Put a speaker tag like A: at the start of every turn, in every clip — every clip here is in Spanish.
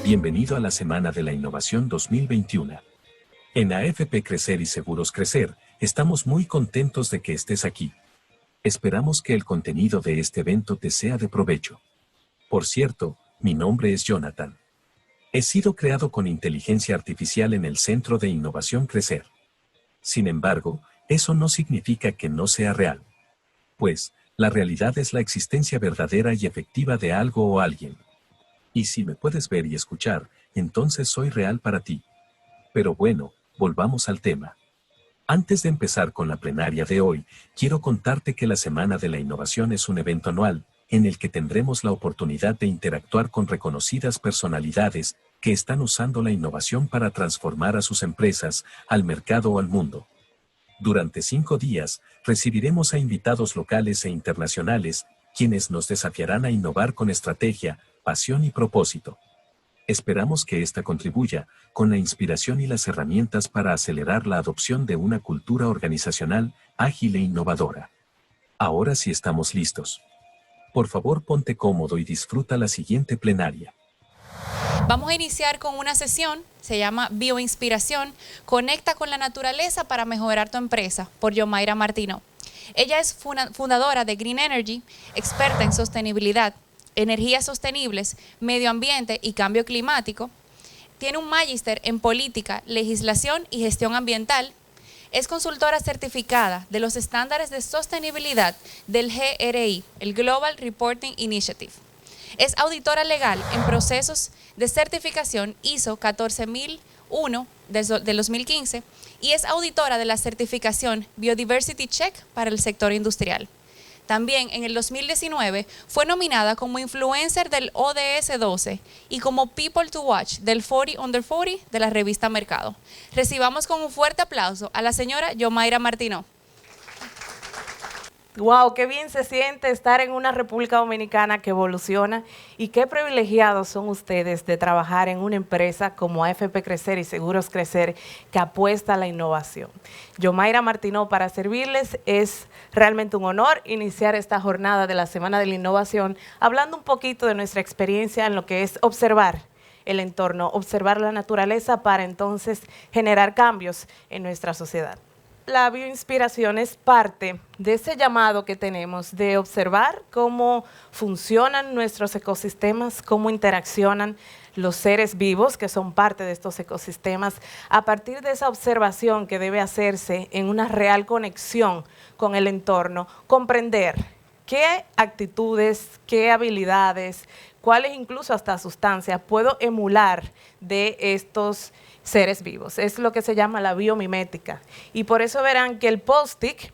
A: Bienvenido a la Semana de la Innovación 2021. En AFP Crecer y Seguros Crecer, estamos muy contentos de que estés aquí. Esperamos que el contenido de este evento te sea de provecho. Por cierto, mi nombre es Jonathan. He sido creado con inteligencia artificial en el Centro de Innovación Crecer. Sin embargo, eso no significa que no sea real. Pues, la realidad es la existencia verdadera y efectiva de algo o alguien. Y si me puedes ver y escuchar, entonces soy real para ti. Pero bueno, volvamos al tema. Antes de empezar con la plenaria de hoy, quiero contarte que la Semana de la Innovación es un evento anual, en el que tendremos la oportunidad de interactuar con reconocidas personalidades que están usando la innovación para transformar a sus empresas, al mercado o al mundo. Durante 5 días, recibiremos a invitados locales e internacionales, quienes nos desafiarán a innovar con estrategia, pasión y propósito. Esperamos que esta contribuya, con la inspiración y las herramientas para acelerar la adopción de una cultura organizacional, ágil e innovadora. Ahora sí estamos listos. Por favor, ponte cómodo y disfruta la siguiente plenaria.
B: Vamos a iniciar con una sesión, se llama Bioinspiración, Conecta con la naturaleza para mejorar tu empresa, por Yomaira Martino. Ella es fundadora de Green Energy, experta en sostenibilidad, energías sostenibles, medio ambiente y cambio climático. Tiene un magíster en política, legislación y gestión ambiental. Es consultora certificada de los estándares de sostenibilidad del GRI, el Global Reporting Initiative. Es auditora legal en procesos de certificación ISO 14001 de 2015 y es auditora de la certificación Biodiversity Check para el sector industrial. También en el 2019 fue nominada como influencer del ODS 12 y como People to Watch del 40 Under 40 de la revista Mercado. Recibamos con un fuerte aplauso a la señora Yomaira Martino.
C: Wow, qué bien se siente estar en una República Dominicana que evoluciona y qué privilegiados son ustedes de trabajar en una empresa como AFP Crecer y Seguros Crecer que apuesta a la innovación. Yomaira Martino, para servirles, es realmente un honor iniciar esta jornada de la Semana de la Innovación hablando un poquito de nuestra experiencia en lo que es observar el entorno, observar la naturaleza para entonces generar cambios en nuestra sociedad. La bioinspiración es parte de ese llamado que tenemos de observar cómo funcionan nuestros ecosistemas, cómo interaccionan los seres vivos que son parte de estos ecosistemas, a partir de esa observación que debe hacerse en una real conexión con el entorno, comprender qué actitudes, qué habilidades, cuáles incluso hasta sustancias puedo emular de estos seres vivos. Es lo que se llama la biomimética. Y por eso verán que el post-it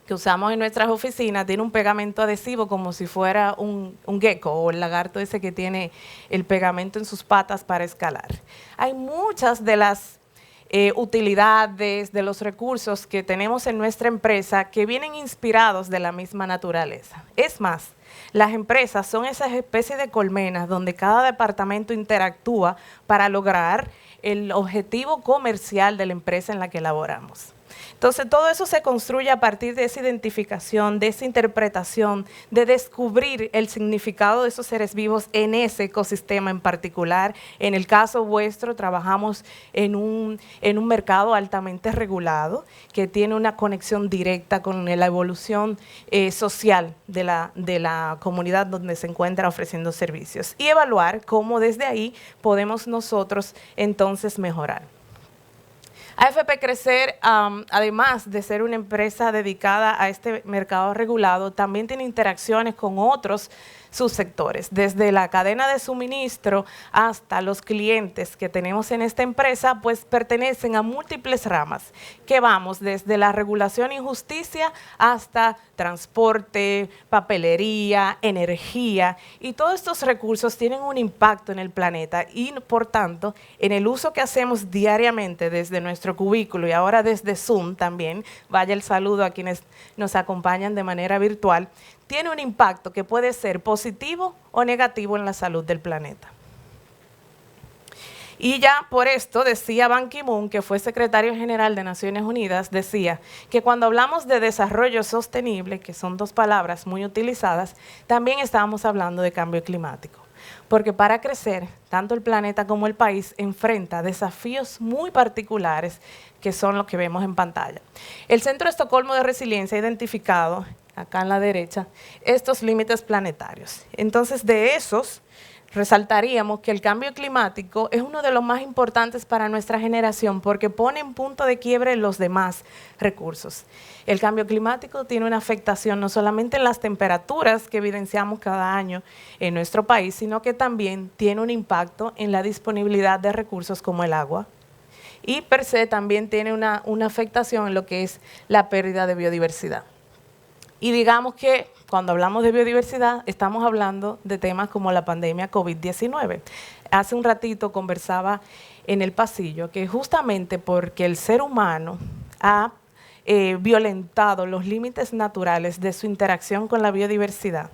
C: que usamos en nuestras oficinas tiene un pegamento adhesivo como si fuera un gecko o el lagarto ese que tiene el pegamento en sus patas para escalar. Hay muchas de las utilidades, de los recursos que tenemos en nuestra empresa que vienen inspirados de la misma naturaleza. Es más, las empresas son esas especies de colmenas donde cada departamento interactúa para lograr el objetivo comercial de la empresa en la que laboramos. Entonces, todo eso se construye a partir de esa identificación, de esa interpretación, de descubrir el significado de esos seres vivos en ese ecosistema en particular. En el caso vuestro, trabajamos en un mercado altamente regulado que tiene una conexión directa con la evolución social de la comunidad donde se encuentra ofreciendo servicios y evaluar cómo desde ahí podemos nosotros entonces mejorar. AFP Crecer, además de ser una empresa dedicada a este mercado regulado, también tiene interacciones con otros subsectores, desde la cadena de suministro hasta los clientes que tenemos en esta empresa, pues pertenecen a múltiples ramas, que vamos desde la regulación y justicia hasta transporte, papelería, energía, y todos estos recursos tienen un impacto en el planeta y, por tanto, en el uso que hacemos diariamente desde nuestro cubículo y ahora desde Zoom también, vaya el saludo a quienes nos acompañan de manera virtual, tiene un impacto que puede ser positivo o negativo en la salud del planeta. Y ya por esto decía Ban Ki-moon, que fue secretario general de Naciones Unidas, decía que cuando hablamos de desarrollo sostenible, que son dos palabras muy utilizadas, también estábamos hablando de cambio climático. porque para crecer, tanto el planeta como el país enfrenta desafíos muy particulares que son los que vemos en pantalla. El Centro de Estocolmo de Resiliencia ha identificado, acá en la derecha, estos límites planetarios. Entonces, de esos, resaltaríamos que el cambio climático es uno de los más importantes para nuestra generación porque pone en punto de quiebre los demás recursos. El cambio climático tiene una afectación no solamente en las temperaturas que evidenciamos cada año en nuestro país, sino que también tiene un impacto en la disponibilidad de recursos como el agua. Y per se también tiene una afectación en lo que es la pérdida de biodiversidad. Y digamos que cuando hablamos de biodiversidad, estamos hablando de temas como la pandemia COVID-19. Hace un ratito conversaba en el pasillo que justamente porque el ser humano ha violentado los límites naturales de su interacción con la biodiversidad,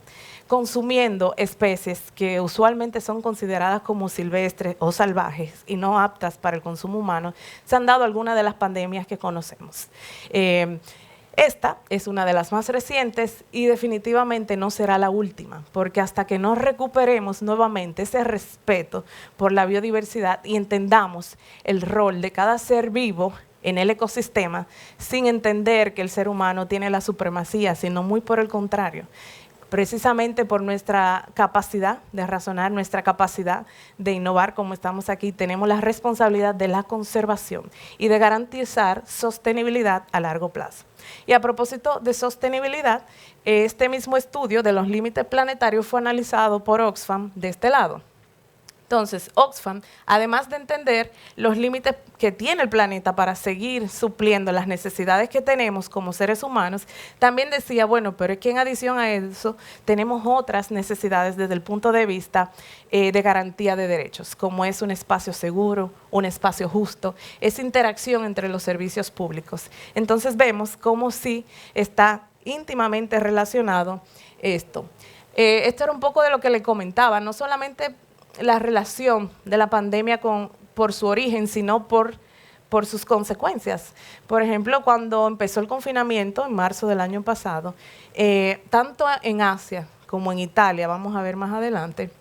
C: consumiendo especies que usualmente son consideradas como silvestres o salvajes y no aptas para el consumo humano, se han dado algunas de las pandemias que conocemos. Esta es una de las más recientes y definitivamente no será la última, porque hasta que no recuperemos nuevamente ese respeto por la biodiversidad y entendamos el rol de cada ser vivo en el ecosistema, sin entender que el ser humano tiene la supremacía, sino muy por el contrario, precisamente por nuestra capacidad de razonar, nuestra capacidad de innovar, como estamos aquí, tenemos la responsabilidad de la conservación y de garantizar sostenibilidad a largo plazo. Y a propósito de sostenibilidad, este mismo estudio de los límites planetarios fue analizado por Oxfam de este lado. Entonces, Oxfam, además de entender los límites que tiene el planeta para seguir supliendo las necesidades que tenemos como seres humanos, también decía, bueno, pero es que en adición a eso tenemos otras necesidades desde el punto de vista de garantía de derechos, como es un espacio seguro, un espacio justo, esa interacción entre los servicios públicos. Entonces vemos cómo sí está íntimamente relacionado esto. Esto era un poco de lo que le comentaba, no solamente la relación de la pandemia por su origen, sino por sus consecuencias. Por ejemplo, cuando empezó el confinamiento en marzo del año pasado, tanto en Asia como en Italia, vamos a ver más adelante,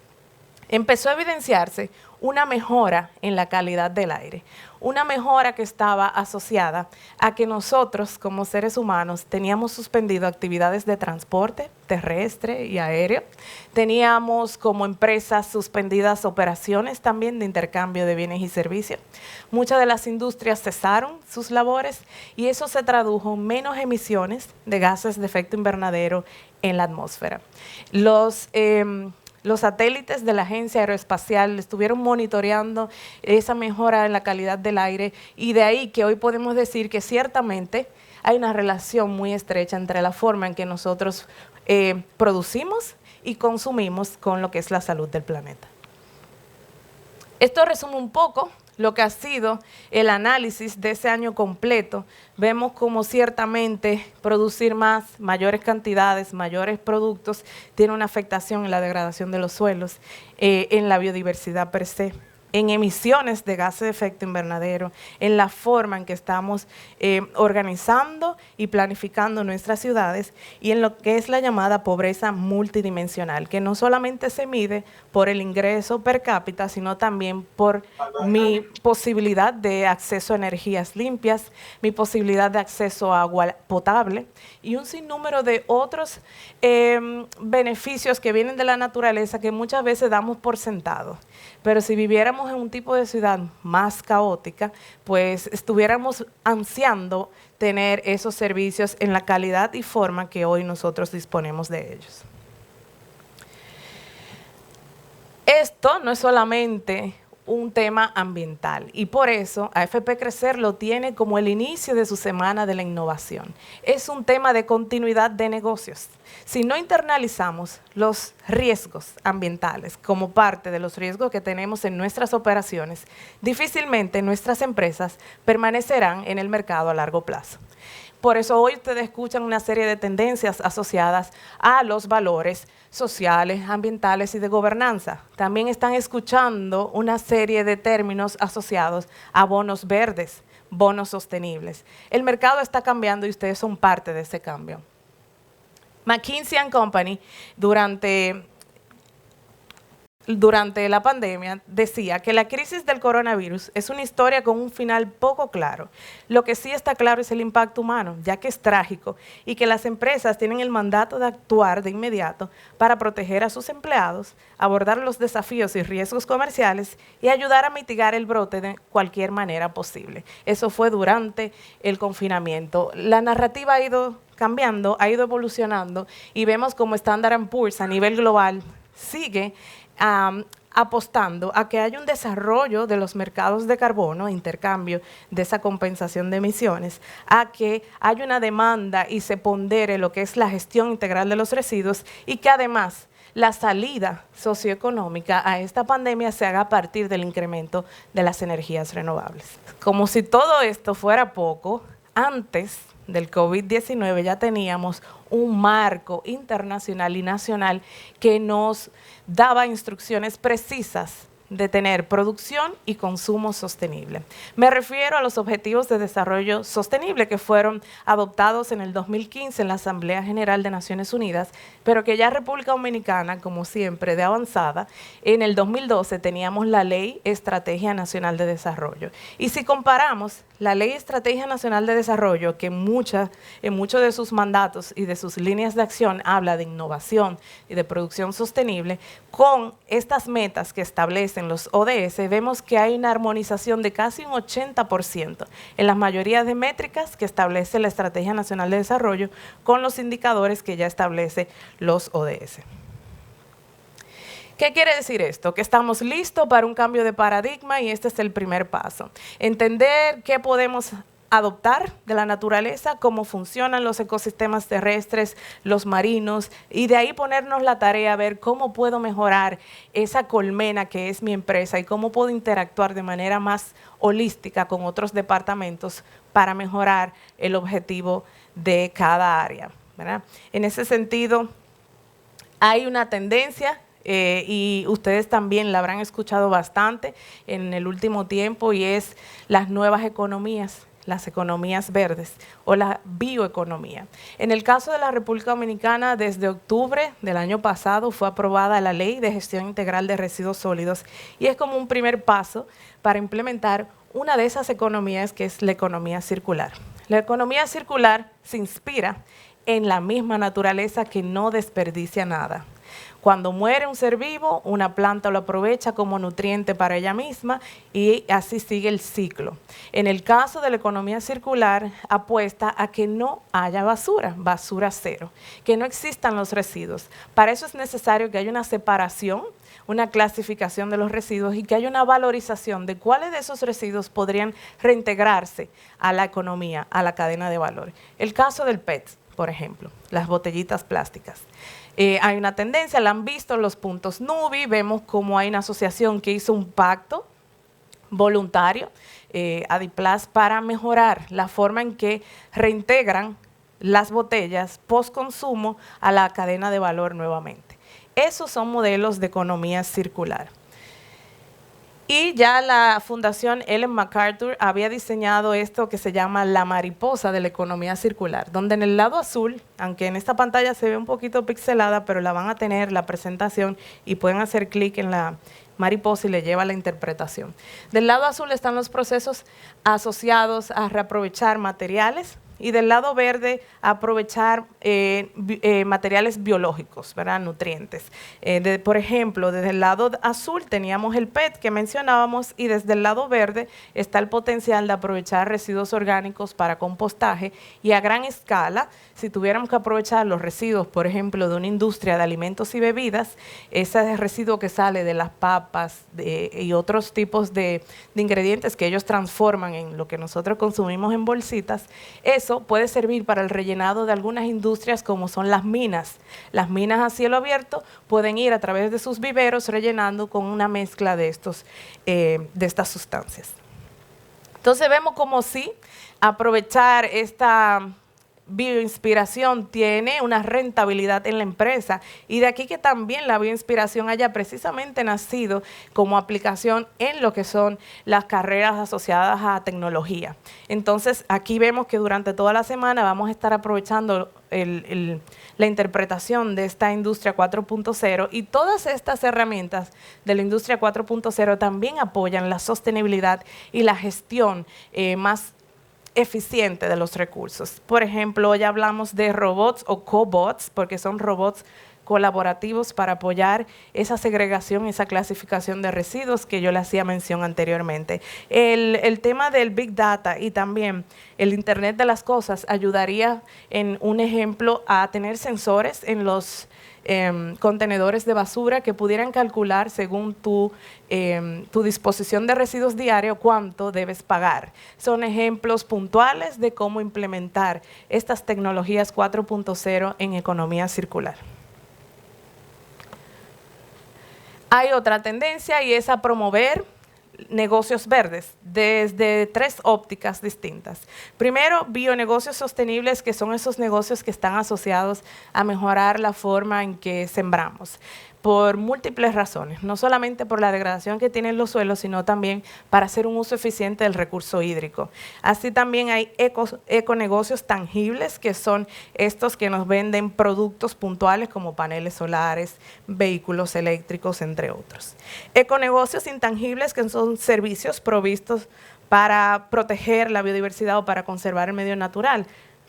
C: empezó a evidenciarse una mejora en la calidad del aire, una mejora que estaba asociada a que nosotros como seres humanos teníamos suspendido actividades de transporte terrestre y aéreo, teníamos como empresas suspendidas operaciones también de intercambio de bienes y servicios, muchas de las industrias cesaron sus labores y eso se tradujo en menos emisiones de gases de efecto invernadero en la atmósfera. Los satélites de la Agencia Aeroespacial estuvieron monitoreando esa mejora en la calidad del aire y de ahí que hoy podemos decir que ciertamente hay una relación muy estrecha entre la forma en que nosotros producimos y consumimos con lo que es la salud del planeta. Esto resume un poco lo que ha sido el análisis de ese año completo. Vemos como ciertamente producir mayores cantidades, mayores productos, tiene una afectación en la degradación de los suelos, en la biodiversidad per se, en emisiones de gases de efecto invernadero, en la forma en que estamos organizando y planificando nuestras ciudades y en lo que es la llamada pobreza multidimensional, que no solamente se mide por el ingreso per cápita, sino también por mi posibilidad de acceso a energías limpias, mi posibilidad de acceso a agua potable y un sinnúmero de otros beneficios que vienen de la naturaleza que muchas veces damos por sentado. Pero si viviéramos en un tipo de ciudad más caótica, pues estuviéramos ansiando tener esos servicios en la calidad y forma que hoy nosotros disponemos de ellos. Esto no es solamente un tema ambiental y por eso AFP Crecer lo tiene como el inicio de su semana de la innovación. Es un tema de continuidad de negocios. Si no internalizamos los riesgos ambientales como parte de los riesgos que tenemos en nuestras operaciones, difícilmente nuestras empresas permanecerán en el mercado a largo plazo. Por eso hoy ustedes escuchan una serie de tendencias asociadas a los valores sociales, ambientales y de gobernanza. También están escuchando una serie de términos asociados a bonos verdes, bonos sostenibles. El mercado está cambiando y ustedes son parte de ese cambio. McKinsey & Company, durante durante la pandemia, decía que la crisis del coronavirus es una historia con un final poco claro. Lo que sí está claro es el impacto humano, ya que es trágico y que las empresas tienen el mandato de actuar de inmediato para proteger a sus empleados, abordar los desafíos y riesgos comerciales y ayudar a mitigar el brote de cualquier manera posible. Eso fue durante el confinamiento. La narrativa ha ido cambiando, ha ido evolucionando y vemos como Standard & Poor's a nivel global sigue apostando a que haya un desarrollo de los mercados de carbono, intercambio de esa compensación de emisiones, a que haya una demanda y se pondere lo que es la gestión integral de los residuos y que además la salida socioeconómica a esta pandemia se haga a partir del incremento de las energías renovables. Como si todo esto fuera poco, antes del COVID-19 ya teníamos un marco internacional y nacional que nos daba instrucciones precisas de tener producción y consumo sostenible. Me refiero a los Objetivos de Desarrollo Sostenible que fueron adoptados en el 2015 en la Asamblea General de Naciones Unidas, pero que ya República Dominicana, como siempre, de avanzada, en el 2012 teníamos la Ley Estrategia Nacional de Desarrollo. Y si comparamos la Ley Estrategia Nacional de Desarrollo, que en muchos de sus mandatos y de sus líneas de acción habla de innovación y de producción sostenible, con estas metas que establecen los ODS, vemos que hay una armonización de casi un 80% en la mayoría de métricas que establece la Estrategia Nacional de Desarrollo con los indicadores que ya establece los ODS. ¿Qué quiere decir esto? Que estamos listos para un cambio de paradigma y este es el primer paso. Entender qué podemos adoptar de la naturaleza, cómo funcionan los ecosistemas terrestres, los marinos, y de ahí ponernos la tarea a ver cómo puedo mejorar esa colmena que es mi empresa y cómo puedo interactuar de manera más holística con otros departamentos para mejorar el objetivo de cada área, ¿verdad? En ese sentido, hay una tendencia y ustedes también la habrán escuchado bastante en el último tiempo y es las nuevas economías, las economías verdes o la bioeconomía. En el caso de la República Dominicana, desde octubre del año pasado fue aprobada la Ley de Gestión Integral de Residuos Sólidos y es como un primer paso para implementar una de esas economías que es la economía circular. La economía circular se inspira en la misma naturaleza que no desperdicia nada. Cuando muere un ser vivo, una planta lo aprovecha como nutriente para ella misma y así sigue el ciclo. En el caso de la economía circular, apuesta a que no haya basura, basura cero, que no existan los residuos. Para eso es necesario que haya una separación, una clasificación de los residuos y que haya una valorización de cuáles de esos residuos podrían reintegrarse a la economía, a la cadena de valor. El caso del PET, por ejemplo, las botellitas plásticas. Hay una tendencia, la han visto en los puntos NUBI, vemos cómo hay una asociación que hizo un pacto voluntario, Adiplas, para mejorar la forma en que reintegran las botellas post-consumo a la cadena de valor nuevamente. Esos son modelos de economía circular. Y ya la Fundación Ellen MacArthur había diseñado esto que se llama la mariposa de la economía circular, donde en el lado azul, aunque en esta pantalla se ve un poquito pixelada, pero la van a tener la presentación y pueden hacer clic en la mariposa y le lleva la interpretación. Del lado azul están los procesos asociados a reaprovechar materiales, y del lado verde aprovechar materiales biológicos, ¿verdad? Nutrientes. Por ejemplo, desde el lado azul teníamos el PET que mencionábamos y desde el lado verde está el potencial de aprovechar residuos orgánicos para compostaje y a gran escala, si tuviéramos que aprovechar los residuos, por ejemplo, de una industria de alimentos y bebidas, ese residuo que sale de las papas y otros tipos de ingredientes que ellos transforman en lo que nosotros consumimos en bolsitas, eso puede servir para el rellenado de algunas industrias como son las minas. Las minas a cielo abierto pueden ir a través de sus viveros rellenando con una mezcla de estas sustancias. Entonces vemos como sí aprovechar esta bioinspiración tiene una rentabilidad en la empresa, y de aquí que también la bioinspiración haya precisamente nacido como aplicación en lo que son las carreras asociadas a tecnología. Entonces, aquí vemos que durante toda la semana vamos a estar aprovechando la interpretación de esta industria 4.0, y todas estas herramientas de la industria 4.0 también apoyan la sostenibilidad y la gestión más eficiente de los recursos. Por ejemplo, ya hablamos de robots o cobots, porque son robots colaborativos para apoyar esa segregación, esa clasificación de residuos que yo le hacía mención anteriormente. El tema del Big Data y también el Internet de las Cosas ayudaría, en un ejemplo, a tener sensores en los contenedores de basura que pudieran calcular según tu disposición de residuos diario cuánto debes pagar. Son ejemplos puntuales de cómo implementar estas tecnologías 4.0 en economía circular. Hay otra tendencia, y es a promover negocios verdes desde 3 ópticas distintas. Primero, bionegocios sostenibles, que son esos negocios que están asociados a mejorar la forma en que sembramos, por múltiples razones, no solamente por la degradación que tienen los suelos, sino también para hacer un uso eficiente del recurso hídrico. Así también hay econegocios tangibles, que son estos que nos venden productos puntuales como paneles solares, vehículos eléctricos, entre otros. Econegocios intangibles, que son servicios provistos para proteger la biodiversidad o para conservar el medio natural.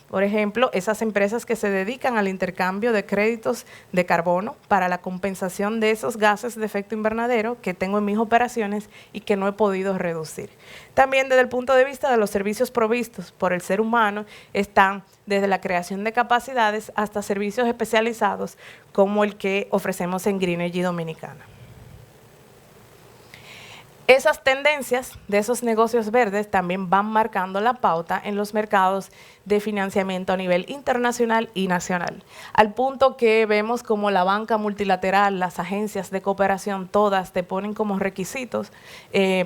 C: Por ejemplo, esas empresas que se dedican al intercambio de créditos de carbono para la compensación de esos gases de efecto invernadero que tengo en mis operaciones y que no he podido reducir. También desde el punto de vista de los servicios provistos por el ser humano, están desde la creación de capacidades hasta servicios especializados como el que ofrecemos en Green Energy Dominicana. Esas tendencias de esos negocios verdes también van marcando la pauta en los mercados de financiamiento a nivel internacional y nacional, al punto que vemos como la banca multilateral, las agencias de cooperación, todas te ponen como requisitos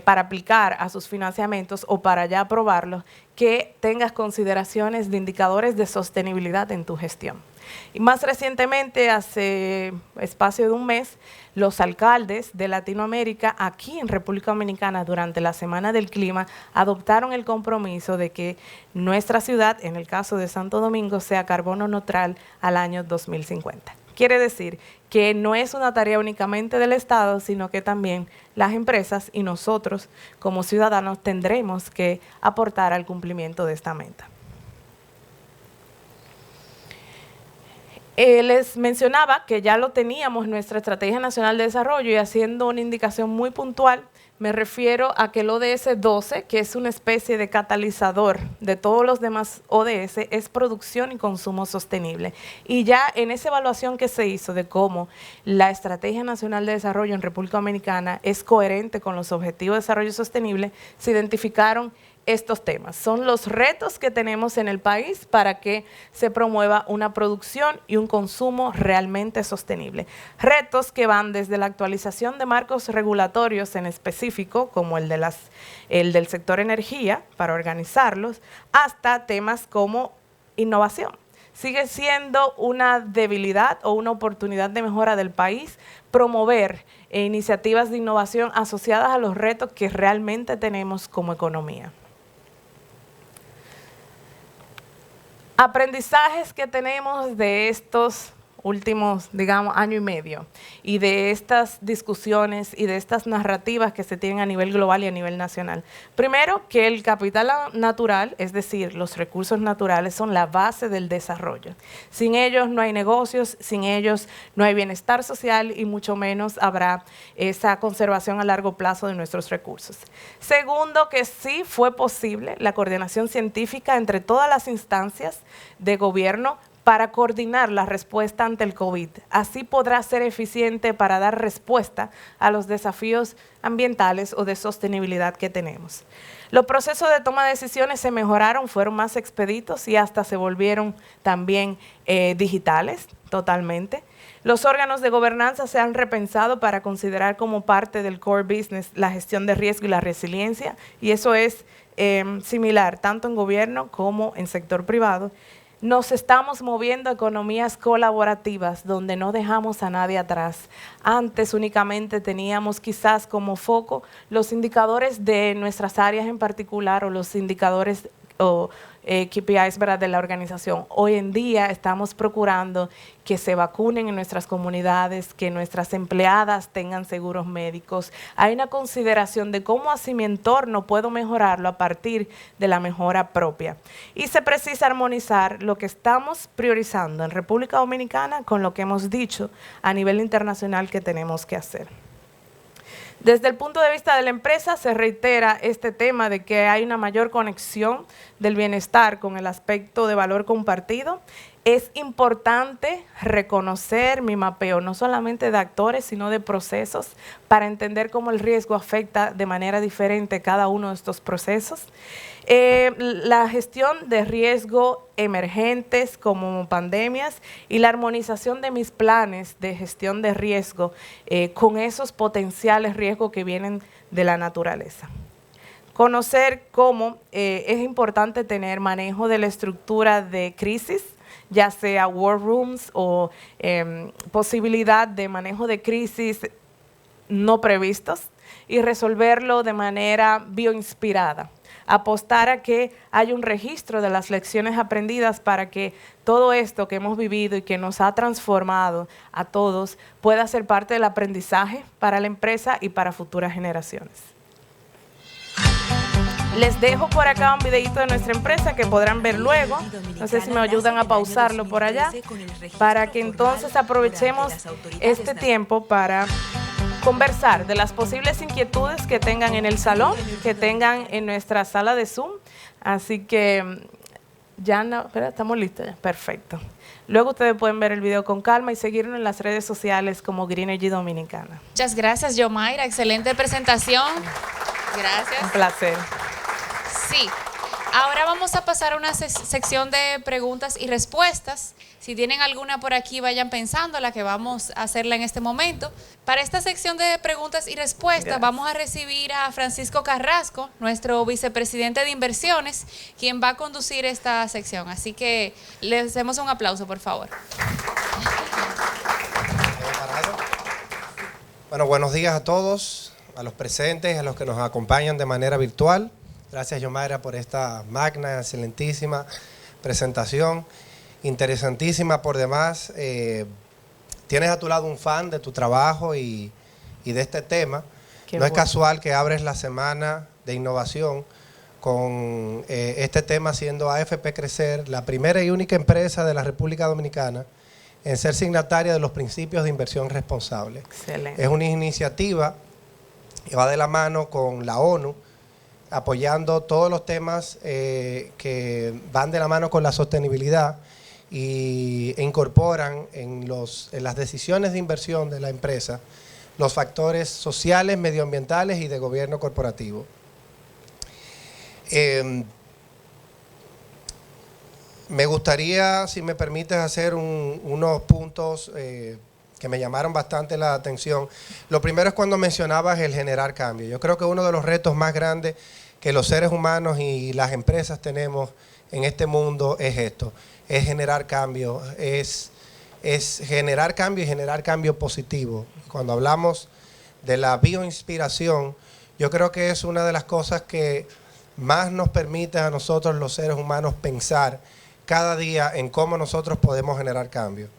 C: para aplicar a sus financiamientos o para ya aprobarlos, que tengas consideraciones de indicadores de sostenibilidad en tu gestión. Y más recientemente, hace espacio de un mes, los alcaldes de Latinoamérica aquí en República Dominicana, durante la Semana del Clima, adoptaron el compromiso de que nuestra ciudad, en el caso de Santo Domingo, sea carbono neutral al año 2050. Quiere decir que no es una tarea únicamente del Estado, sino que también las empresas y nosotros como ciudadanos tendremos que aportar al cumplimiento de esta meta. Les mencionaba que ya lo teníamos en nuestra Estrategia Nacional de Desarrollo, y haciendo una indicación muy puntual, me refiero a que el ODS 12, que es una especie de catalizador de todos los demás ODS, es producción y consumo sostenible. Y ya en esa evaluación que se hizo de cómo la Estrategia Nacional de Desarrollo en República Dominicana es coherente con los Objetivos de Desarrollo Sostenible, se identificaron estos temas. Son los retos que tenemos en el país para que se promueva una producción y un consumo realmente sostenible. Retos que van desde la actualización de marcos regulatorios en específico, como el del sector energía, para organizarlos, hasta temas como innovación. Sigue siendo una debilidad o una oportunidad de mejora del país promover iniciativas de innovación asociadas a los retos que realmente tenemos como economía. Aprendizajes que tenemos de estos últimos, digamos, año y medio, y de estas discusiones y de estas narrativas que se tienen a nivel global y a nivel nacional. Primero, que el capital natural, es decir, los recursos naturales, son la base del desarrollo. Sin ellos no hay negocios, sin ellos no hay bienestar social, y mucho menos habrá esa conservación a largo plazo de nuestros recursos. Segundo, que sí fue posible la coordinación científica entre todas las instancias de gobierno para coordinar la respuesta ante el COVID. Así podrá ser eficiente para dar respuesta a los desafíos ambientales o de sostenibilidad que tenemos. Los procesos de toma de decisiones se mejoraron, fueron más expeditos y hasta se volvieron también digitales totalmente. Los órganos de gobernanza se han repensado para considerar como parte del core business la gestión de riesgo y la resiliencia, y eso es similar tanto en gobierno como en sector privado. Nos estamos moviendo a economías colaborativas donde no dejamos a nadie atrás. Antes únicamente teníamos quizás como foco los indicadores de nuestras áreas en particular o los indicadores o KPIs, ¿verdad?, de la organización. Hoy en día estamos procurando que se vacunen en nuestras comunidades, que nuestras empleadas tengan seguros médicos. Hay una consideración de cómo así mi entorno puedo mejorarlo a partir de la mejora propia. Y se precisa armonizar lo que estamos priorizando en República Dominicana con lo que hemos dicho a nivel internacional que tenemos que hacer. Desde el punto de vista de la empresa, se reitera este tema de que hay una mayor conexión del bienestar con el aspecto de valor compartido. Es importante reconocer mi mapeo, no solamente de actores, sino de procesos, para entender cómo el riesgo afecta de manera diferente cada uno de estos procesos. La gestión de riesgo emergentes como pandemias y la armonización de mis planes de gestión de riesgo con esos potenciales riesgos que vienen de la naturaleza. Conocer cómo es importante tener manejo de la estructura de crisis, ya sea war rooms o posibilidad de manejo de crisis no previstos y resolverlo de manera bioinspirada. Apostar a que haya un registro de las lecciones aprendidas para que todo esto que hemos vivido y que nos ha transformado a todos pueda ser parte del aprendizaje para la empresa y para futuras generaciones. Les dejo por acá un videito de nuestra empresa que podrán ver luego. No sé si me ayudan a pausarlo por allá para que entonces aprovechemos este tiempo para conversar de las posibles inquietudes que tengan en el salón, que tengan en nuestra sala de Zoom. Así que ya no, espera, estamos listos ya. Perfecto. Luego ustedes pueden ver el video con calma y seguirnos en las redes sociales como Green Energy Dominicana.
B: Muchas gracias, Yomaira. Excelente presentación. Gracias.
C: Un placer.
B: Sí. Ahora vamos a pasar a una sección de preguntas y respuestas. Si tienen alguna por aquí, vayan pensándola, que vamos a hacerla en este momento. Para esta sección de preguntas y respuestas, vamos a recibir a Francisco Carrasco, nuestro vicepresidente de inversiones, quien va a conducir esta sección. Así que les hacemos un aplauso, por favor.
D: Bueno, buenos días a todos, a los presentes, a los que nos acompañan de manera virtual. Gracias, Yomaira, por esta magna, excelentísima presentación, interesantísima por demás. Tienes a tu lado un fan de tu trabajo y de este tema. No es casual que abres la semana de innovación con este tema, siendo AFP Crecer la primera y única empresa de la República Dominicana en ser signataria de los principios de inversión responsable.
C: Excelente.
D: Es una iniciativa que va de la mano con la ONU, apoyando todos los temas que van de la mano con la sostenibilidad e incorporan en las decisiones de inversión de la empresa los factores sociales, medioambientales y de gobierno corporativo. Me gustaría, si me permites, hacer unos puntos que me llamaron bastante la atención. Lo primero es cuando mencionabas el generar cambio. Yo creo que uno de los retos más grandes que los seres humanos y las empresas tenemos en este mundo es esto, es generar cambio, es generar cambio y generar cambio positivo. Cuando hablamos de la bioinspiración, yo creo que es una de las cosas que más nos permite a nosotros los seres humanos pensar cada día en cómo nosotros podemos generar cambio.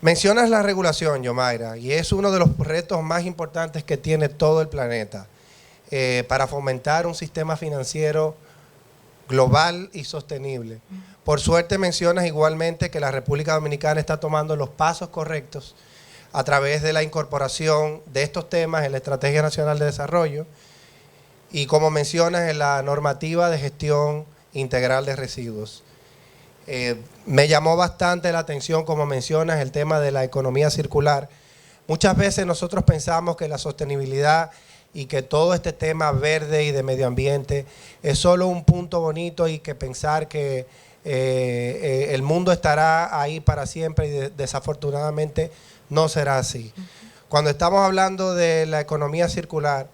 D: Mencionas la regulación, Yomaira, y es uno de los retos más importantes que tiene todo el planeta para fomentar un sistema financiero global y sostenible. Por suerte mencionas igualmente que la República Dominicana está tomando los pasos correctos a través de la incorporación de estos temas en la Estrategia Nacional de Desarrollo y, como mencionas, en la normativa de gestión integral de residuos. Me llamó bastante la atención, como mencionas, el tema de la economía circular. Muchas veces nosotros pensamos que la sostenibilidad y que todo este tema verde y de medio ambiente es solo un punto bonito y que pensar que el mundo estará ahí para siempre y desafortunadamente no será así. Cuando estamos hablando de la economía circular,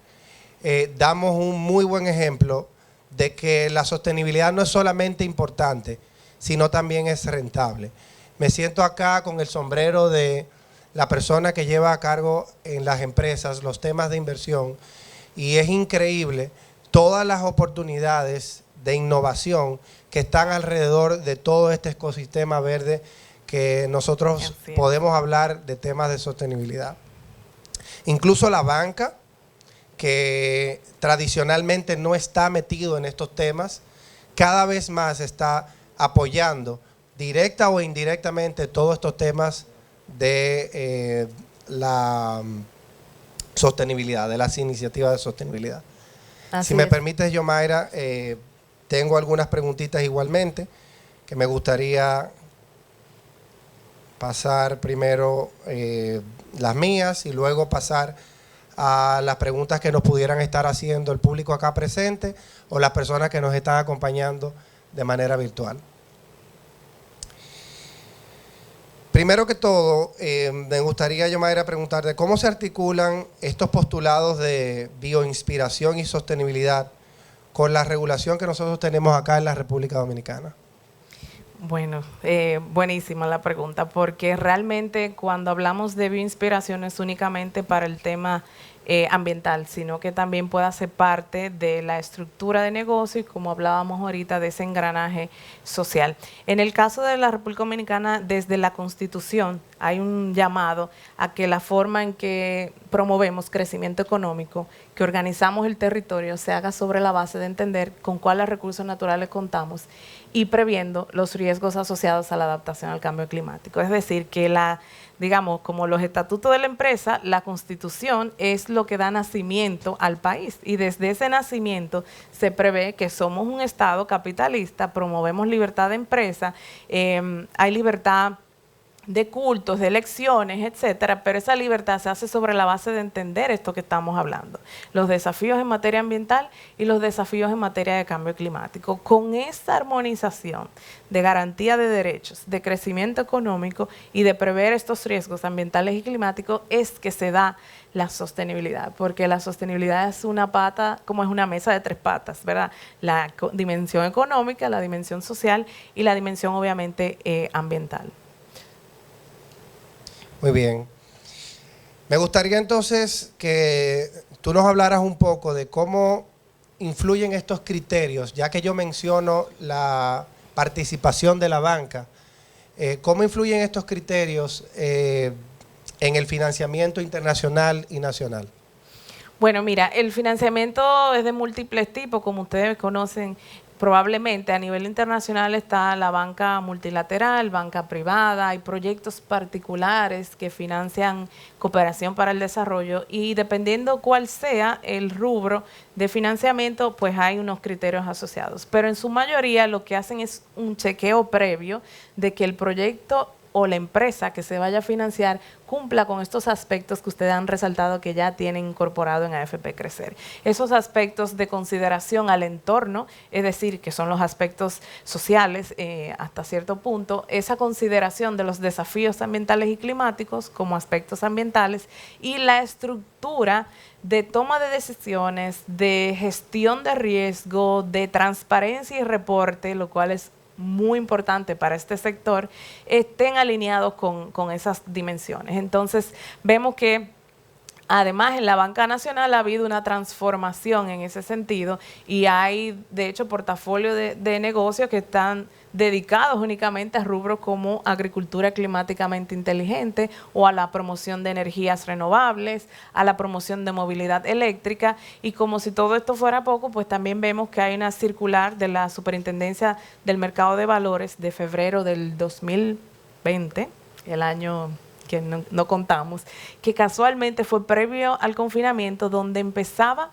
D: damos un muy buen ejemplo de que la sostenibilidad no es solamente importante, sino también es rentable. Me siento acá con el sombrero de la persona que lleva a cargo en las empresas los temas de inversión, y es increíble todas las oportunidades de innovación que están alrededor de todo este ecosistema verde, que nosotros podemos hablar de temas de sostenibilidad. Incluso la banca, que tradicionalmente no está metido en estos temas, cada vez más está apoyando directa o indirectamente todos estos temas de la sostenibilidad, de las iniciativas de sostenibilidad. Si me permites, Yomaira, tengo algunas preguntitas igualmente que me gustaría pasar primero las mías y luego pasar a las preguntas que nos pudieran estar haciendo el público acá presente o las personas que nos están acompañando de manera virtual. Primero que todo, me gustaría, Yomaira, preguntarte cómo se articulan estos postulados de bioinspiración y sostenibilidad con la regulación que nosotros tenemos acá en la República Dominicana.
C: Bueno, buenísima la pregunta, porque realmente cuando hablamos de bioinspiración no es únicamente para el tema ambiental, sino que también puede ser parte de la estructura de negocio y, como hablábamos ahorita, de ese engranaje social. En el caso de la República Dominicana, desde la Constitución hay un llamado a que la forma en que promovemos crecimiento económico, que organizamos el territorio, se haga sobre la base de entender con cuáles recursos naturales contamos y previendo los riesgos asociados a la adaptación al cambio climático. Es decir, que digamos, como los estatutos de la empresa, la Constitución es lo que da nacimiento al país, y desde ese nacimiento se prevé que somos un Estado capitalista, promovemos libertad de empresa, hay libertad de cultos, de elecciones, etcétera, pero esa libertad se hace sobre la base de entender esto que estamos hablando, los desafíos en materia ambiental y los desafíos en materia de cambio climático. Con esa armonización de garantía de derechos, de crecimiento económico y de prever estos riesgos ambientales y climáticos es que se da la sostenibilidad, porque la sostenibilidad es una pata, como es una mesa de tres patas, ¿verdad? La dimensión económica, la dimensión social y la dimensión obviamente ambiental.
D: Muy bien. Me gustaría entonces que tú nos hablaras un poco de cómo influyen estos criterios, ya que yo menciono la participación de la banca. ¿Cómo influyen estos criterios en el financiamiento internacional y nacional?
C: Bueno, mira, el financiamiento es de múltiples tipos, como ustedes conocen. Probablemente a nivel internacional está la banca multilateral, banca privada, hay proyectos particulares que financian cooperación para el desarrollo, y dependiendo cuál sea el rubro de financiamiento, pues hay unos criterios asociados. Pero en su mayoría lo que hacen es un chequeo previo de que el proyecto o la empresa que se vaya a financiar cumpla con estos aspectos que ustedes han resaltado que ya tienen incorporado en AFP Crecer. Esos aspectos de consideración al entorno, es decir, que son los aspectos sociales hasta cierto punto, esa consideración de los desafíos ambientales y climáticos como aspectos ambientales, y la estructura de toma de decisiones, de gestión de riesgo, de transparencia y reporte, lo cual es muy importante para este sector, estén alineados con esas dimensiones. Entonces, vemos que además en la banca nacional ha habido una transformación en ese sentido, y hay de hecho portafolios de negocios que están dedicados únicamente a rubros como agricultura climáticamente inteligente o a la promoción de energías renovables, a la promoción de movilidad eléctrica. Y como si todo esto fuera poco, pues también vemos que hay una circular de la Superintendencia del Mercado de Valores de febrero del 2020, el año que no contamos, que casualmente fue previo al confinamiento, donde empezaba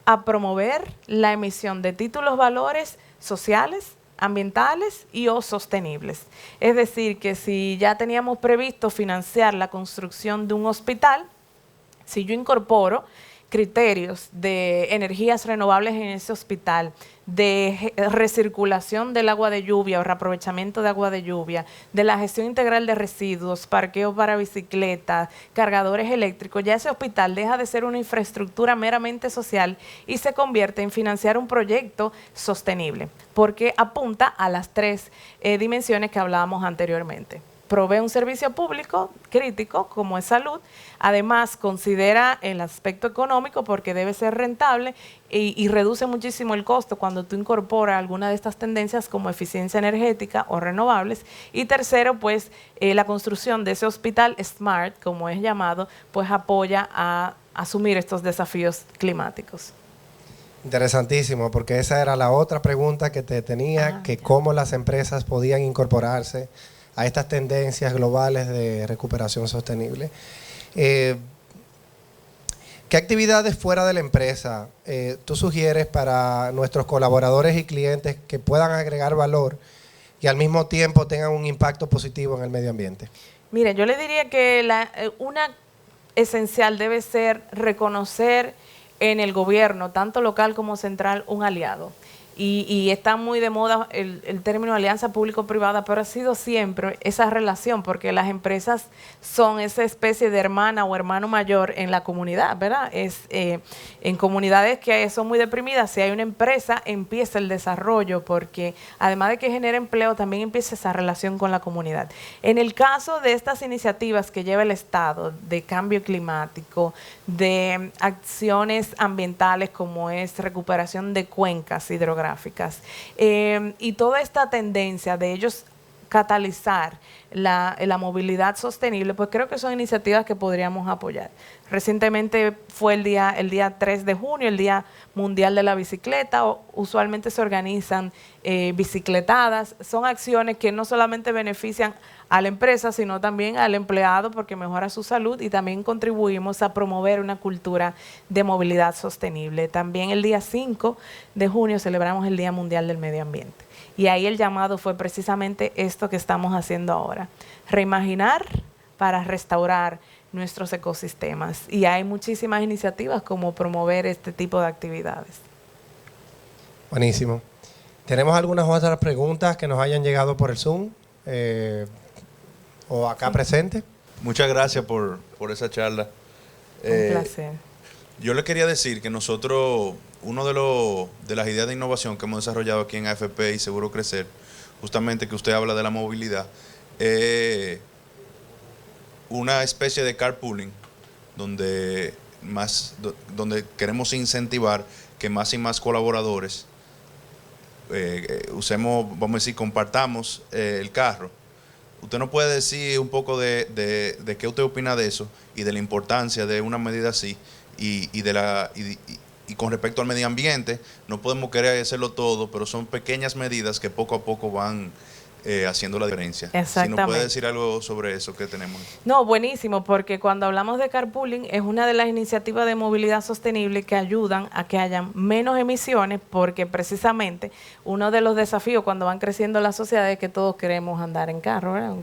C: a promover la emisión de títulos valores sociales, ambientales y o sostenibles. Es decir, que si ya teníamos previsto financiar la construcción de un hospital, si yo incorporo criterios de energías renovables en ese hospital, de recirculación del agua de lluvia o reaprovechamiento de agua de lluvia, de la gestión integral de residuos, parqueo para bicicletas, cargadores eléctricos, ya ese hospital deja de ser una infraestructura meramente social y se convierte en financiar un proyecto sostenible, porque apunta a las tres dimensiones que hablábamos anteriormente. Provee un servicio público crítico como es salud, además considera el aspecto económico porque debe ser rentable y reduce muchísimo el costo cuando tú incorporas alguna de estas tendencias como eficiencia energética o renovables, y tercero, pues la construcción de ese hospital SMART, como es llamado, pues apoya a asumir estos desafíos climáticos.
D: Interesantísimo, porque esa era la otra pregunta que te tenía, que cómo las empresas podían incorporarse a estas tendencias globales de recuperación sostenible. ¿Qué actividades fuera de la empresa tú sugieres para nuestros colaboradores y clientes que puedan agregar valor y al mismo tiempo tengan un impacto positivo en el medio ambiente?
C: Mire, yo le diría que una esencial debe ser reconocer en el gobierno, tanto local como central, un aliado. Y está muy de moda el término alianza público-privada, pero ha sido siempre esa relación, porque las empresas son esa especie de hermana o hermano mayor en la comunidad, ¿verdad? En comunidades que son muy deprimidas, si hay una empresa, empieza el desarrollo, porque además de que genera empleo, también empieza esa relación con la comunidad. En el caso de estas iniciativas que lleva el Estado, de cambio climático, de acciones ambientales como es recuperación de cuencas hidrográficas, y toda esta tendencia de ellos catalizar la movilidad sostenible, pues creo que son iniciativas que podríamos apoyar. Recientemente fue el día 3 de junio, el Día Mundial de la Bicicleta. Usualmente se organizan bicicletadas. Son acciones que no solamente benefician a la empresa, sino también al empleado, porque mejora su salud, y también contribuimos a promover una cultura de movilidad sostenible. También el día 5 de junio celebramos el Día Mundial del Medio Ambiente. Y ahí el llamado fue precisamente esto que estamos haciendo ahora: reimaginar para restaurar nuestros ecosistemas. Y hay muchísimas iniciativas como promover este tipo de actividades.
D: Buenísimo. ¿Tenemos algunas otras preguntas que nos hayan llegado por el Zoom o acá presente?
E: Muchas gracias por esa charla.
C: Un placer.
E: Yo le quería decir que nosotros, uno de las ideas de innovación que hemos desarrollado aquí en AFP y Seguro Crecer, justamente que usted habla de la movilidad, una especie de carpooling donde queremos incentivar que más y más colaboradores usemos, vamos a decir, compartamos el carro. ¿Usted nos puede decir un poco de qué usted opina de eso y de la importancia de una medida así y con respecto al medio ambiente? No podemos querer hacerlo todo, pero son pequeñas medidas que poco a poco van haciendo la diferencia. Si nos puede decir algo sobre eso que tenemos.
C: No, buenísimo, porque cuando hablamos de carpooling es una de las iniciativas de movilidad sostenible que ayudan a que haya menos emisiones, porque precisamente uno de los desafíos cuando van creciendo las sociedades es que todos queremos andar en carro, ¿verdad?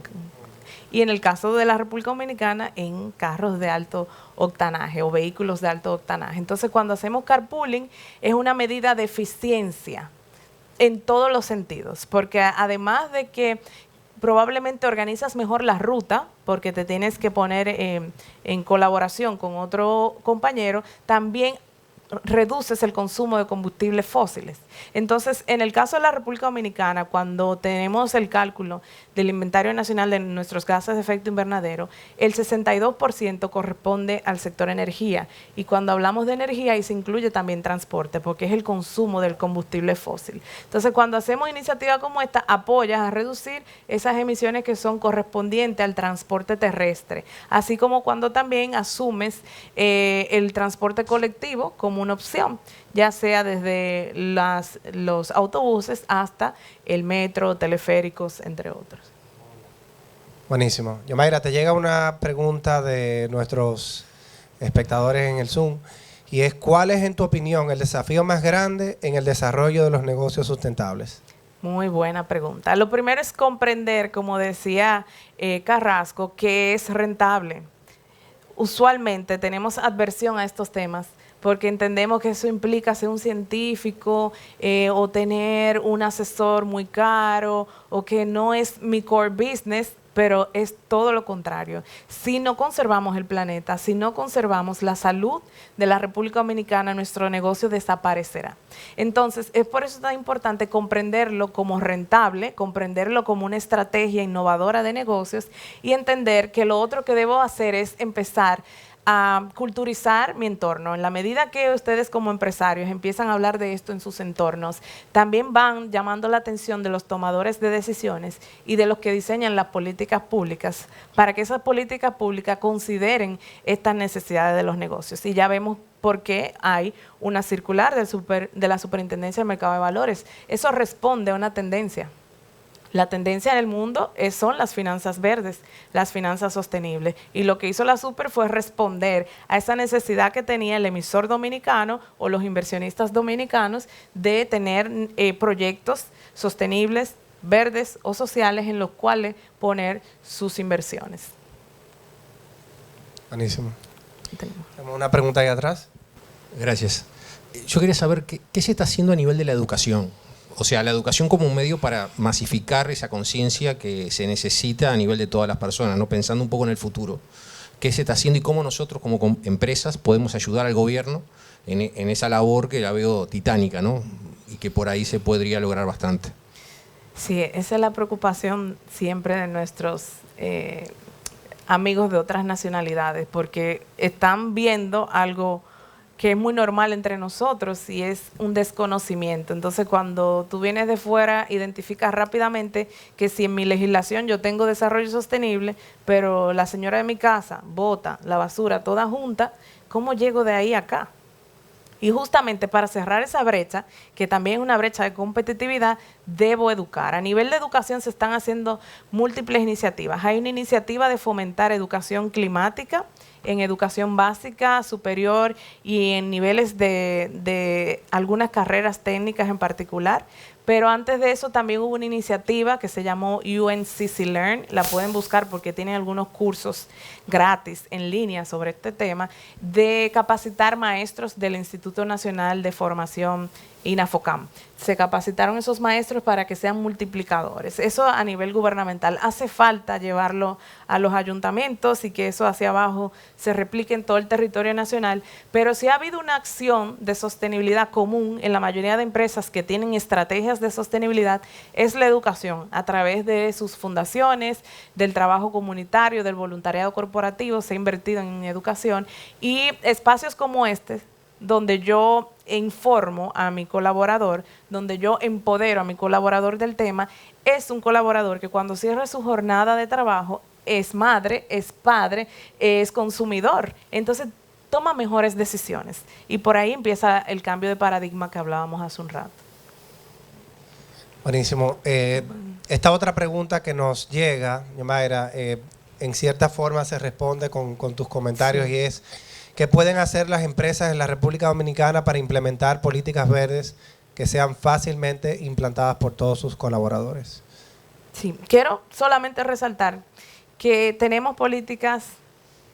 C: Y en el caso de la República Dominicana, en carros de alto octanaje o vehículos de alto octanaje. Entonces, cuando hacemos carpooling es una medida de eficiencia en todos los sentidos, porque además de que probablemente organizas mejor la ruta, porque te tienes que poner en colaboración con otro compañero, también reduces el consumo de combustibles fósiles. Entonces, en el caso de la República Dominicana, cuando tenemos el cálculo del Inventario Nacional de nuestros gases de efecto invernadero, el 62% corresponde al sector energía. Y cuando hablamos de energía, ahí se incluye también transporte, porque es el consumo del combustible fósil. Entonces, cuando hacemos iniciativas como esta, apoyas a reducir esas emisiones que son correspondientes al transporte terrestre, así como cuando también asumes el transporte colectivo como una opción, ya sea desde los autobuses hasta el metro, teleféricos, entre otros.
D: Buenísimo. Yomaira, te llega una pregunta de nuestros espectadores en el Zoom, y es: ¿cuál es, en tu opinión, el desafío más grande en el desarrollo de los negocios sustentables?
C: Muy buena pregunta. Lo primero es comprender, como decía Carrasco, que es rentable. Usualmente tenemos adversión a estos temas porque entendemos que eso implica ser un científico o tener un asesor muy caro, o que no es mi core business, pero es todo lo contrario. Si no conservamos el planeta, si no conservamos la salud de la República Dominicana, nuestro negocio desaparecerá. Entonces, es por eso tan importante comprenderlo como rentable, comprenderlo como una estrategia innovadora de negocios y entender que lo otro que debo hacer es empezar a culturizar mi entorno. En la medida que ustedes como empresarios empiezan a hablar de esto en sus entornos, también van llamando la atención de los tomadores de decisiones y de los que diseñan las políticas públicas para que esas políticas públicas consideren estas necesidades de los negocios. Y ya vemos por qué hay una circular de la Superintendencia del Mercado de Valores. Eso responde a una tendencia. La tendencia en el mundo son las finanzas verdes, las finanzas sostenibles. Y lo que hizo la Super fue responder a esa necesidad que tenía el emisor dominicano o los inversionistas dominicanos de tener proyectos sostenibles, verdes o sociales en los cuales poner sus inversiones.
D: Buenísimo. Tenemos una pregunta ahí atrás.
F: Gracias. Yo quería saber qué se está haciendo a nivel de la educación. O sea, la educación como un medio para masificar esa conciencia que se necesita a nivel de todas las personas, ¿no? Pensando un poco en el futuro. ¿Qué se está haciendo y cómo nosotros como empresas podemos ayudar al gobierno en esa labor que la veo titánica, ¿no? Y que por ahí se podría lograr bastante?
C: Sí, esa es la preocupación siempre de nuestros amigos de otras nacionalidades, porque están viendo algo que es muy normal entre nosotros y es un desconocimiento. Entonces, cuando tú vienes de fuera, identificas rápidamente que si en mi legislación yo tengo desarrollo sostenible, pero la señora de mi casa bota la basura toda junta, ¿cómo llego de ahí acá? Y justamente para cerrar esa brecha, que también es una brecha de competitividad, debo educar. A nivel de educación se están haciendo múltiples iniciativas. Hay una iniciativa de fomentar educación climática en educación básica, superior y en niveles de algunas carreras técnicas en particular. Pero antes de eso también hubo una iniciativa que se llamó UNCC Learn, la pueden buscar porque tienen algunos cursos gratis en línea sobre este tema, de capacitar maestros del Instituto Nacional de Formación INAFOCAM. Se capacitaron esos maestros para que sean multiplicadores. Eso a nivel gubernamental. Hace falta llevarlo a los ayuntamientos y que eso hacia abajo se replique en todo el territorio nacional, pero sí ha habido una acción de sostenibilidad común en la mayoría de empresas que tienen estrategias de sostenibilidad, es la educación a través de sus fundaciones, del trabajo comunitario, del voluntariado corporativo, se ha invertido en educación y espacios como este, donde yo informo a mi colaborador, donde yo empodero a mi colaborador del tema, es un colaborador que cuando cierre su jornada de trabajo es madre, es padre, es consumidor. Entonces toma mejores decisiones. Y por ahí empieza el cambio de paradigma que hablábamos hace un rato.
D: Buenísimo. Esta otra pregunta que nos llega, Mayra, en cierta forma se responde con tus comentarios, sí. Y es: ¿qué pueden hacer las empresas en la República Dominicana para implementar políticas verdes que sean fácilmente implantadas por todos sus colaboradores?
C: Sí, quiero solamente resaltar que tenemos políticas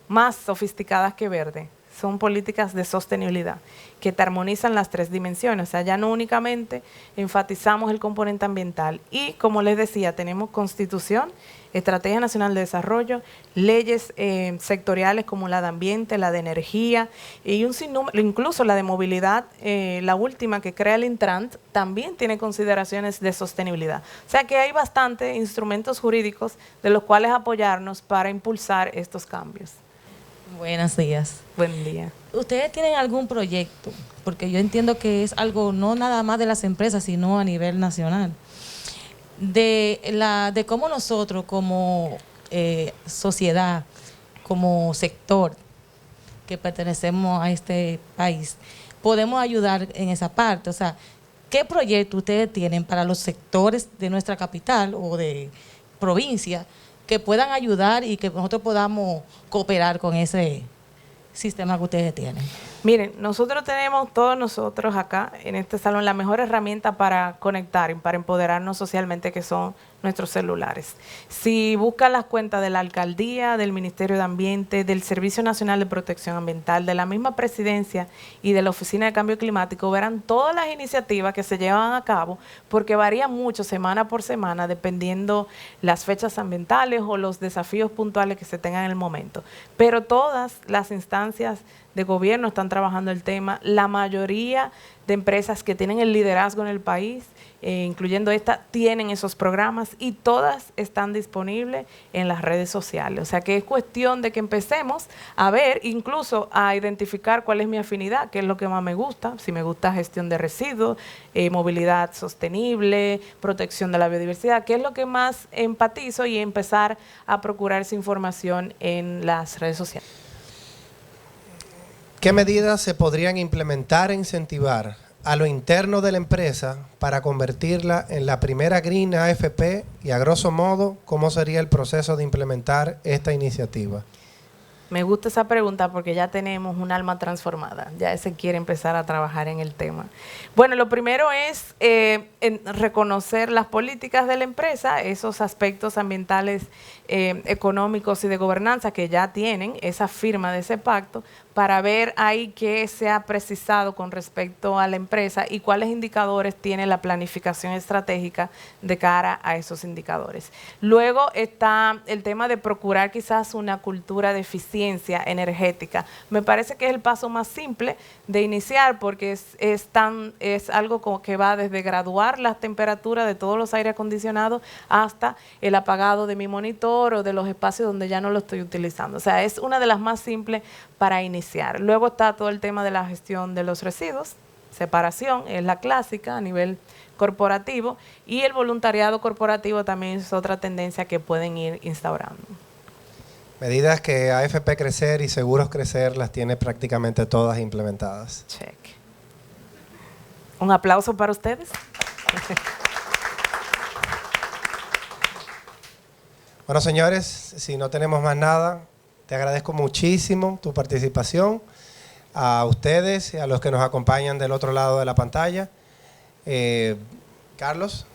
C: más sofisticadas que verde. Son políticas de sostenibilidad que te armonizan las tres dimensiones. O sea, ya no únicamente enfatizamos el componente ambiental. Y, como les decía, tenemos Constitución, Estrategia Nacional de Desarrollo, leyes sectoriales como la de ambiente, la de energía y un sinnúmero, incluso la de movilidad, la última que crea el Intrant, también tiene consideraciones de sostenibilidad. O sea que hay bastantes instrumentos jurídicos de los cuales apoyarnos para impulsar estos cambios.
G: Buenos días.
C: Buen día.
G: ¿Ustedes tienen algún proyecto? Porque yo entiendo que es algo no nada más de las empresas, sino a nivel nacional. De cómo nosotros como sociedad, como sector que pertenecemos a este país, podemos ayudar en esa parte. O sea, ¿qué proyecto ustedes tienen para los sectores de nuestra capital o de provincia que puedan ayudar y que nosotros podamos cooperar con ese sistema que ustedes tienen?
C: Miren, nosotros tenemos, todos nosotros acá en este salón, la mejor herramienta para conectar y para empoderarnos socialmente, que son nuestros celulares. Si buscan las cuentas de la Alcaldía, del Ministerio de Ambiente, del Servicio Nacional de Protección Ambiental, de la misma Presidencia y de la Oficina de Cambio Climático, verán todas las iniciativas que se llevan a cabo, porque varía mucho semana por semana, dependiendo las fechas ambientales o los desafíos puntuales que se tengan en el momento. Pero todas las instancias de gobierno están trabajando el tema. La mayoría de empresas que tienen el liderazgo en el país, incluyendo esta, tienen esos programas y todas están disponibles en las redes sociales. O sea que es cuestión de que empecemos a ver, incluso a identificar cuál es mi afinidad, qué es lo que más me gusta, si me gusta gestión de residuos, movilidad sostenible, protección de la biodiversidad, qué es lo que más empatizo, y empezar a procurar esa información en las redes sociales.
D: ¿Qué medidas se podrían implementar e incentivar a lo interno de la empresa para convertirla en la primera Green AFP, y a grosso modo, cómo sería el proceso de implementar esta iniciativa?
C: Me gusta esa pregunta porque ya tenemos un alma transformada, ya se quiere empezar a trabajar en el tema. Bueno, lo primero es reconocer las políticas de la empresa, esos aspectos ambientales, económicos y de gobernanza que ya tienen esa firma de ese pacto, para ver ahí qué se ha precisado con respecto a la empresa y cuáles indicadores tiene la planificación estratégica de cara a esos indicadores. Luego está el tema de procurar quizás una cultura de eficiencia energética. Me parece que es el paso más simple de iniciar, porque es algo como que va desde graduar las temperaturas de todos los aire acondicionados hasta el apagado de mi monitor o de los espacios donde ya no lo estoy utilizando. O sea, es una de las más simples para iniciar. Luego está todo el tema de la gestión de los residuos, separación, es la clásica a nivel corporativo, y el voluntariado corporativo también es otra tendencia que pueden ir instaurando.
D: Medidas que AFP Crecer y Seguros Crecer las tiene prácticamente todas implementadas.
C: Check. Un aplauso para ustedes.
D: Bueno, señores, si no tenemos más nada, te agradezco muchísimo tu participación, a ustedes y a los que nos acompañan del otro lado de la pantalla. Carlos,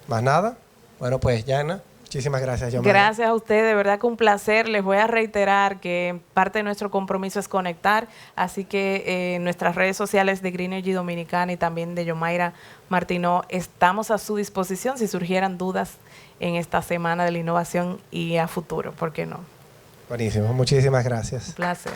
D: ¿más nada? Bueno, pues Yana, muchísimas gracias.
C: Gracias a ustedes, de verdad que un placer. Les voy a reiterar que parte de nuestro compromiso es conectar, así que en nuestras redes sociales de Green Energy Dominicana y también de Yomaira Martino estamos a su disposición si surgieran dudas en esta semana de la innovación y a futuro, ¿por qué no?
D: Buenísimo, muchísimas gracias.
C: Un placer.